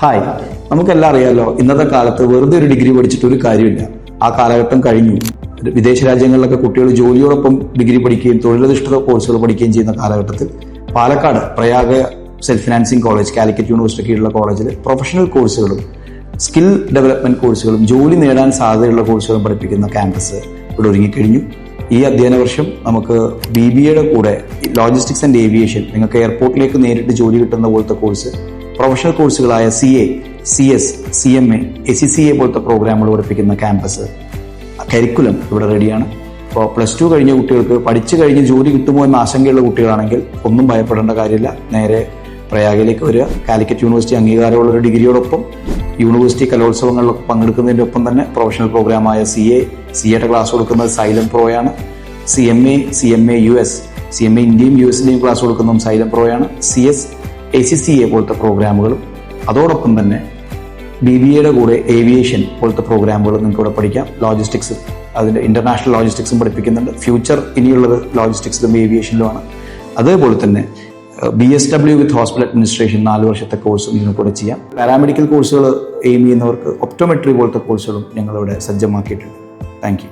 Hi, നമുക്കെല്ലാം അറിയാലോ, ഇന്നത്തെ കാലത്ത് വെറുതെ ഒരു ഡിഗ്രി പഠിച്ചിട്ട് ഒരു കാര്യമില്ല. ആ കാലഘട്ടം കഴിഞ്ഞു. വിദേശ രാജ്യങ്ങളിലൊക്കെ കുട്ടികൾ ജോലിയോടൊപ്പം ഡിഗ്രി പഠിക്കുകയും തൊഴിലധിഷ്ഠിത കോഴ്സുകൾ പഠിക്കുകയും ചെയ്യുന്ന കാലഘട്ടത്തിൽ Palakkad Prayag self financing college, Calicut university കീഴിലുള്ള കോളേജിൽ പ്രൊഫഷണൽ കോഴ്സുകളും സ്കിൽ ഡെവലപ്മെന്റ് കോഴ്സുകളും ജോലി നേടാൻ സാധ്യതയുള്ള കോഴ്സുകളും പഠിപ്പിക്കുന്ന ക്യാമ്പസ് ഇവിടെ ഒരുങ്ങിക്കഴിഞ്ഞു. ഈ അധ്യയന വർഷം നമുക്ക് BBAയുടെ കൂടെ ലോജിസ്റ്റിക്സ് ആൻഡ് ഏവിയേഷൻ, നിങ്ങൾക്ക് എയർപോർട്ടിലേക്ക് നേരിട്ട് ജോലി കിട്ടുന്ന പോലത്തെ കോഴ്സ്, പ്രൊഫഷണൽ കോഴ്സുകളായ CA, CS, CMA, ACCA പോലത്തെ പ്രോഗ്രാമുകൾ പഠിപ്പിക്കുന്ന ക്യാമ്പസ് കരിക്കുലം ഇവിടെ റെഡിയാണ്. അപ്പോൾ +2 കഴിഞ്ഞ കുട്ടികൾക്ക് പഠിച്ചു കഴിഞ്ഞ് ജോലി കിട്ടുമോ എന്ന ആശങ്കയുള്ള കുട്ടികളാണെങ്കിൽ ഒന്നും ഭയപ്പെടേണ്ട കാര്യമില്ല. നേരെ പ്രയാഗിലേക്ക് വരിക. കാലിക്കറ്റ് യൂണിവേഴ്സിറ്റി അംഗീകാരമുള്ള ഒരു ഡിഗ്രിയോടൊപ്പം യൂണിവേഴ്സിറ്റി കലോത്സവങ്ങളിലൊക്കെ പങ്കെടുക്കുന്നതിൻ്റെ ഒപ്പം തന്നെ പ്രൊഫഷണൽ പ്രോഗ്രാമായ CAയുടെ ക്ലാസ് കൊടുക്കുന്നത് സൈലം പ്രോയാണ്. CMA US, CMA ഇന്ത്യയും US-ന്റെയും ക്ലാസ് കൊടുക്കുന്നതും സൈലം പ്രോയാണ്. CS, ACCA പോലത്തെ പ്രോഗ്രാമുകളും അതോടൊപ്പം തന്നെ BBAയുടെ കൂടെ ഏവിയേഷൻ പോലത്തെ പ്രോഗ്രാമുകൾ നിങ്ങൾക്ക് ഇവിടെ പഠിക്കാം. ലോജിസ്റ്റിക്സ്, അതിൻ്റെ ഇന്റർനാഷണൽ ലോജിസ്റ്റിക്സും പഠിപ്പിക്കുന്നുണ്ട്. ഫ്യൂച്ചർ ഇനിയുള്ളത് ലോജിസ്റ്റിക്സിലും ഏവിയേഷനിലുമാണ്. അതേപോലെ തന്നെ BSW വിത്ത് ഹോസ്പിറ്റൽ അഡ്മിനിസ്ട്രേഷൻ 4 വർഷത്തെ കോഴ്സും നിങ്ങൾക്ക് ഇവിടെ ചെയ്യാം. പാരാമെഡിക്കൽ കോഴ്സുകൾ എയിം ചെയ്യുന്നവർക്ക് ഒപ്റ്റോമെട്രി പോലത്തെ കോഴ്സുകളും ഞങ്ങളിവിടെ സജ്ജമാക്കിയിട്ടുണ്ട്. Thank you.